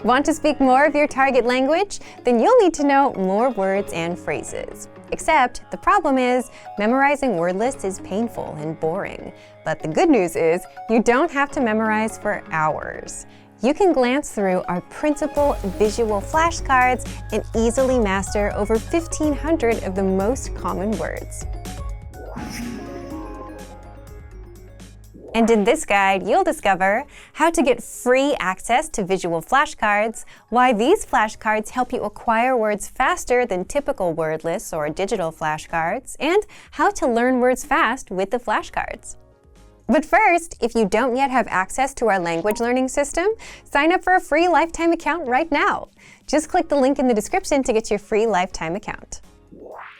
Want to speak more of your target language? Then you'll need to know more words and phrases. Except the problem is, memorizing word lists is painful and boring. But the good news is, you don't have to memorize for hours. You can glance through our printable visual flashcards and easily master over 1,500 of the most common words. And in this guide, you'll discover how to get free access to visual flashcards, why these flashcards help you acquire words faster than typical word lists or digital flashcards, and how to learn words fast with the flashcards. But first, if you don't yet have access to our language learning system, sign up for a free lifetime account right now. Just click the link in the description to get your free lifetime account.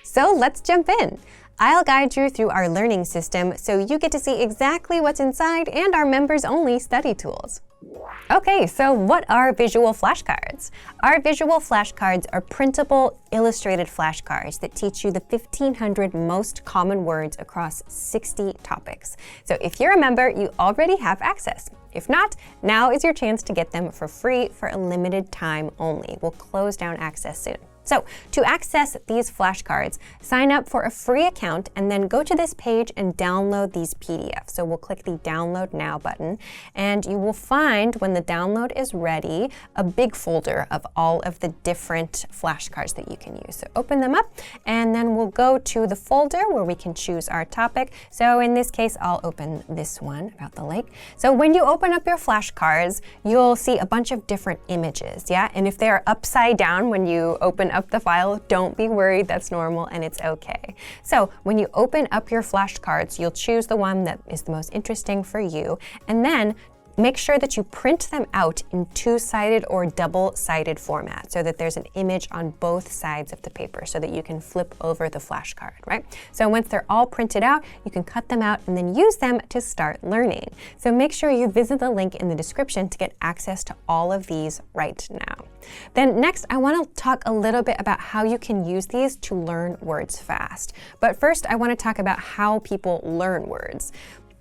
So let's jump in. I'll guide you through our learning system so you get to see exactly what's inside and our members-only study tools. Okay, so what are visual flashcards? Our visual flashcards are printable, illustrated flashcards that teach you the 1,500 most common words across 60 topics. So if you're a member, you already have access. If not, now is your chance to get them for free for a limited time only. We'll close down access soon. So to access these flashcards, sign up for a free account and then go to this page and download these PDFs. So we'll click the Download Now button, and you will find when the download is ready, a big folder of all of the different flashcards that you can use. So open them up, and then we'll go to the folder where we can choose our topic. So in this case, I'll open this one about the lake. So when you open up your flashcards, you'll see a bunch of different images, yeah? And if they are upside down when you open up the file, don't be worried, that's normal and it's okay. So when you open up your flashcards, you'll choose the one that is the most interesting for you, and then make sure that you print them out in two-sided or double-sided format so that there's an image on both sides of the paper so that you can flip over the flashcard, right? So once they're all printed out, you can cut them out and then use them to start learning. So make sure you visit the link in the description to get access to all of these right now. Then next, I want to talk a little bit about how you can use these to learn words fast. But first, I want to talk about how people learn words.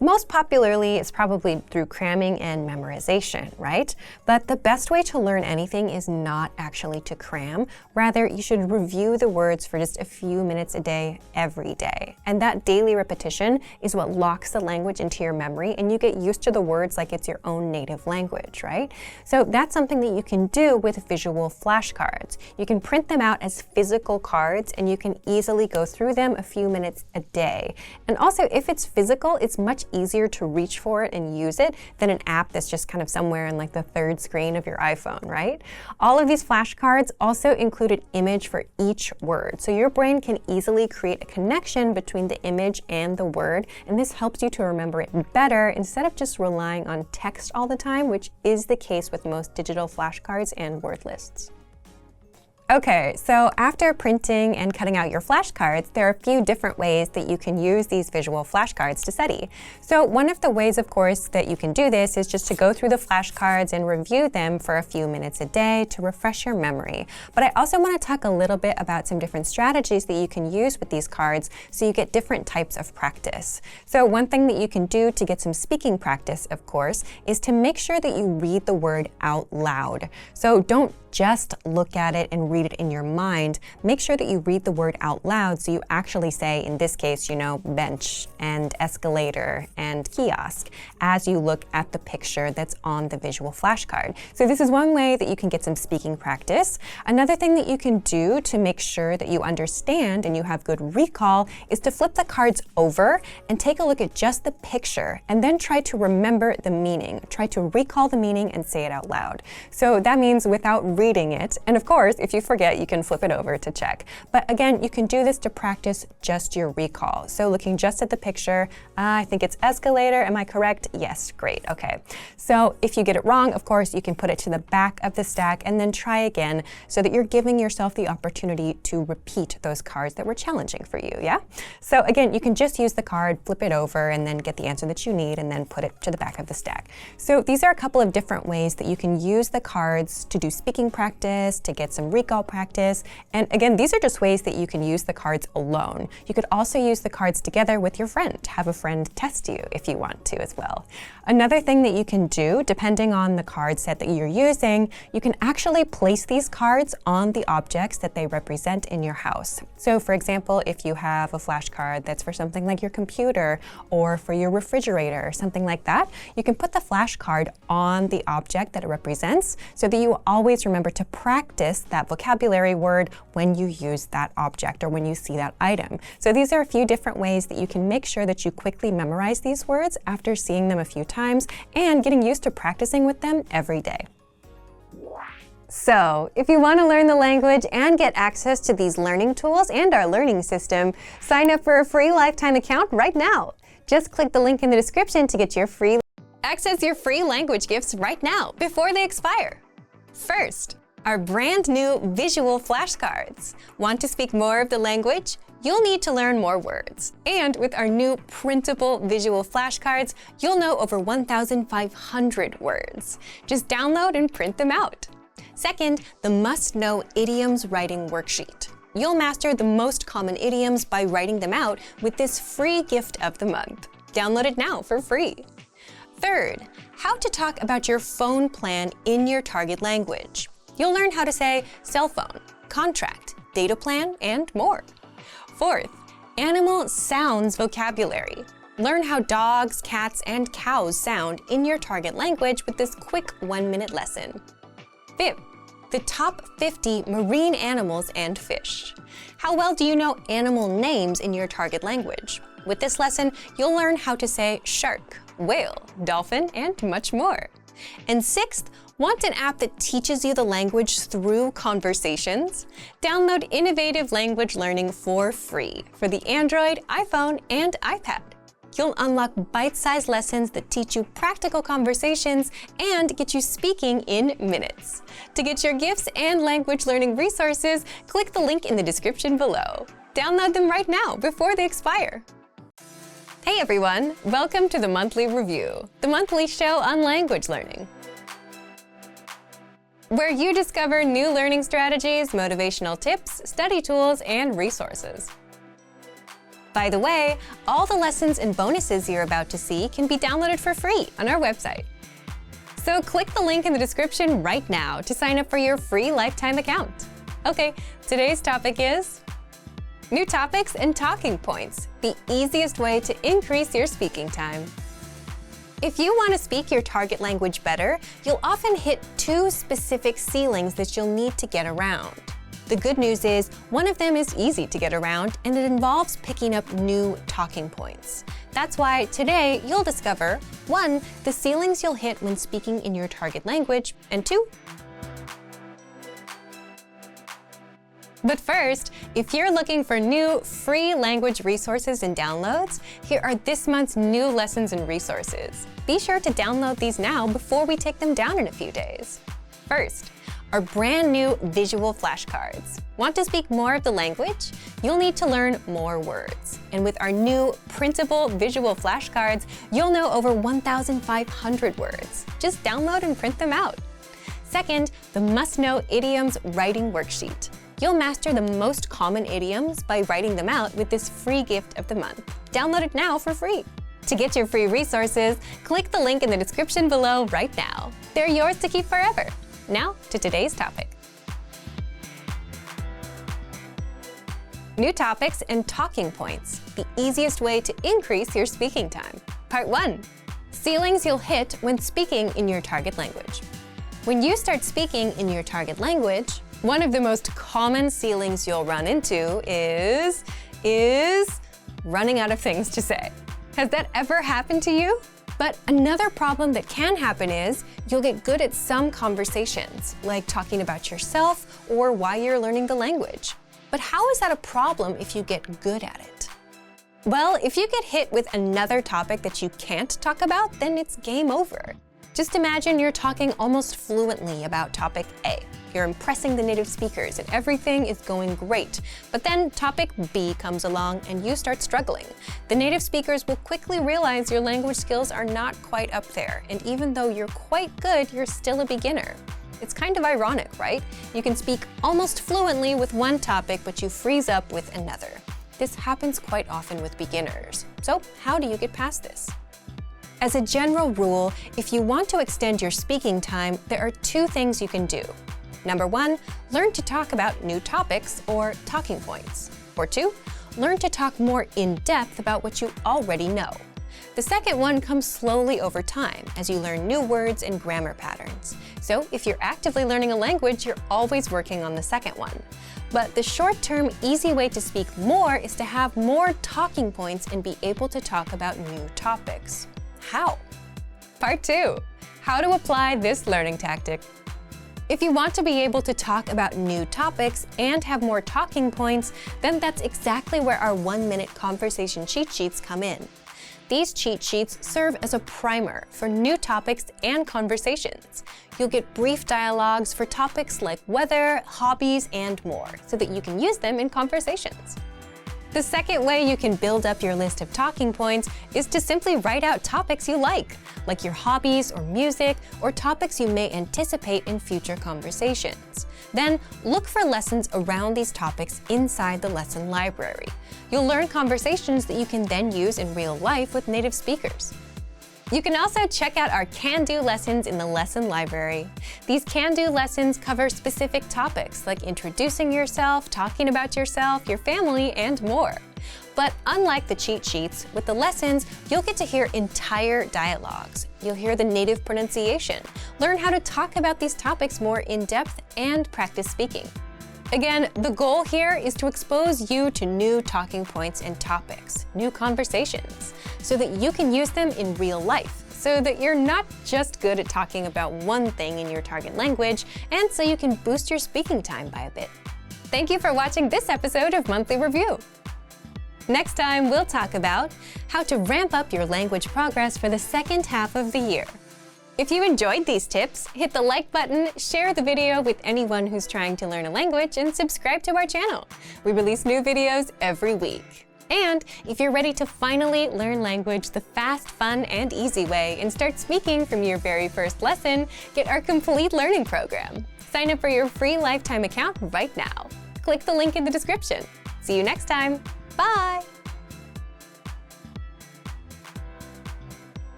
Most popularly, it's probably through cramming and memorization, right? But the best way to learn anything is not actually to cram. Rather, you should review the words for just a few minutes a day, every day. And that daily repetition is what locks the language into your memory, and you get used to the words like it's your own native language, right? So that's something that you can do with visual flashcards. You can print them out as physical cards, and you can easily go through them a few minutes a day. And also, if it's physical, it's much easier to reach for it and use it than an app that's just kind of somewhere in like the third screen of your iPhone, right? All of these flashcards also include an image for each word. So your brain can easily create a connection between the image and the word, and this helps you to remember it better instead of just relying on text all the time, which is the case with most digital flashcards and word lists. Okay, so after printing and cutting out your flashcards, there are a few different ways that you can use these visual flashcards to study. So one of the ways, of course, that you can do this is just to go through the flashcards and review them for a few minutes a day to refresh your memory. But I also want to talk a little bit about some different strategies that you can use with these cards so you get different types of practice. So one thing that you can do to get some speaking practice, of course, is to make sure that you read the word out loud. So don't just look at it and read it in your mind. Make sure that you read the word out loud so you actually say, in this case, bench and escalator and kiosk as you look at the picture that's on the visual flashcard. So this is one way that you can get some speaking practice. Another thing that you can do to make sure that you understand and you have good recall is to flip the cards over and take a look at just the picture and then try to remember the meaning. Try to recall the meaning and say it out loud. So that means without reading it. And of course, if you forget, you can flip it over to check. But again, you can do this to practice just your recall. So looking just at the picture, I think it's escalator. Am I correct? Yes, great. Okay. So if you get it wrong, of course, you can put it to the back of the stack and then try again so that you're giving yourself the opportunity to repeat those cards that were challenging for you, yeah? So again, you can just use the card, flip it over, and then get the answer that you need and then put it to the back of the stack. So these are a couple of different ways that you can use the cards to do speaking practice, to get some recall call practice. And again, these are just ways that you can use the cards alone. You could also use the cards together with your friend. Have a friend test you if you want to as well. Another thing that you can do, depending on the card set that you're using, you can actually place these cards on the objects that they represent in your house. So for example, if you have a flashcard that's for something like your computer or for your refrigerator or something like that, you can put the flashcard on the object that it represents so that you always remember to practice that vocabulary word when you use that object or when you see that item. So these are a few different ways that you can make sure that you quickly memorize these words after seeing them a few times and getting used to practicing with them every day. So, if you want to learn the language and get access to these learning tools and our learning system, sign up for a free lifetime account right now. Just click the link in the description to get your free access your free language gifts right now before they expire. First, our brand new visual flashcards. Want to speak more of the language? You'll need to learn more words. And with our new printable visual flashcards, you'll know over 1,500 words. Just download and print them out. Second, the must-know idioms writing worksheet. You'll master the most common idioms by writing them out with this free gift of the month. Download it now for free. Third, how to talk about your phone plan in your target language. You'll learn how to say cell phone, contract, data plan, and more. Fourth, animal sounds vocabulary. Learn how dogs, cats, and cows sound in your target language with this quick 1-minute lesson. Fifth, the top 50 marine animals and fish. How well do you know animal names in your target language? With this lesson, you'll learn how to say shark, whale, dolphin, and much more. And sixth, want an app that teaches you the language through conversations? Download Innovative Language Learning for free for the Android, iPhone, and iPad. You'll unlock bite-sized lessons that teach you practical conversations and get you speaking in minutes. To get your gifts and language learning resources, click the link in the description below. Download them right now before they expire. Hey everyone, welcome to the Monthly Review, the monthly show on language learning, where you discover new learning strategies, motivational tips, study tools, and resources. By the way, all the lessons and bonuses you're about to see can be downloaded for free on our website. So click the link in the description right now to sign up for your free lifetime account. Okay, today's topic is new topics and talking points, the easiest way to increase your speaking time. If you want to speak your target language better, you'll often hit two specific ceilings that you'll need to get around. The good news is, one of them is easy to get around, and it involves picking up new talking points. That's why today you'll discover 1. The ceilings you'll hit when speaking in your target language, and 2. But first, if you're looking for new free language resources and downloads, here are this month's new lessons and resources. Be sure to download these now before we take them down in a few days. First, our brand new visual flashcards. Want to speak more of the language? You'll need to learn more words. And with our new printable visual flashcards, you'll know over 1,500 words. Just download and print them out. Second, the must-know idioms writing worksheet. You'll master the most common idioms by writing them out with this free gift of the month. Download it now for free. To get your free resources, click the link in the description below right now. They're yours to keep forever. Now to today's topic. New topics and talking points, the easiest way to increase your speaking time. Part 1. Ceilings you'll hit when speaking in your target language. When you start speaking in your target language, one of the most common ceilings you'll run into is running out of things to say. Has that ever happened to you? But another problem that can happen is you'll get good at some conversations, like talking about yourself or why you're learning the language. But how is that a problem if you get good at it? Well, if you get hit with another topic that you can't talk about, then it's game over. Just imagine you're talking almost fluently about topic A. You're impressing the native speakers and everything is going great. But then topic B comes along and you start struggling. The native speakers will quickly realize your language skills are not quite up there. And even though you're quite good, you're still a beginner. It's kind of ironic, right? You can speak almost fluently with one topic, but you freeze up with another. This happens quite often with beginners. So, how do you get past this? As a general rule, if you want to extend your speaking time, there are two things you can do. Number one, learn to talk about new topics or talking points. Or two, learn to talk more in depth about what you already know. The second one comes slowly over time as you learn new words and grammar patterns. So if you're actively learning a language, you're always working on the second one. But the short-term, easy way to speak more is to have more talking points and be able to talk about new topics. How? Part 2. How to apply this learning tactic. If you want to be able to talk about new topics and have more talking points, then that's exactly where our 1-minute conversation cheat sheets come in. These cheat sheets serve as a primer for new topics and conversations. You'll get brief dialogues for topics like weather, hobbies, and more, so that you can use them in conversations. The second way you can build up your list of talking points is to simply write out topics you like your hobbies or music, or topics you may anticipate in future conversations. Then, look for lessons around these topics inside the lesson library. You'll learn conversations that you can then use in real life with native speakers. You can also check out our can-do lessons in the lesson library. These can-do lessons cover specific topics like introducing yourself, talking about yourself, your family, and more. But unlike the cheat sheets, with the lessons, you'll get to hear entire dialogues. You'll hear the native pronunciation, learn how to talk about these topics more in depth, and practice speaking. Again, the goal here is to expose you to new talking points and topics, new conversations, so that you can use them in real life, so that you're not just good at talking about one thing in your target language, and so you can boost your speaking time by a bit. Thank you for watching this episode of Monthly Review. Next time, we'll talk about how to ramp up your language progress for the second half of the year. If you enjoyed these tips, hit the like button, share the video with anyone who's trying to learn a language, and subscribe to our channel. We release new videos every week. And if you're ready to finally learn language the fast, fun, and easy way and start speaking from your very first lesson, get our complete learning program. Sign up for your free lifetime account right now. Click the link in the description. See you next time. Bye!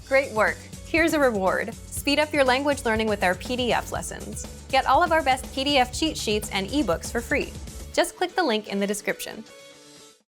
Great work! Here's a reward. Speed up your language learning with our PDF lessons. Get all of our best PDF cheat sheets and ebooks for free. Just click the link in the description.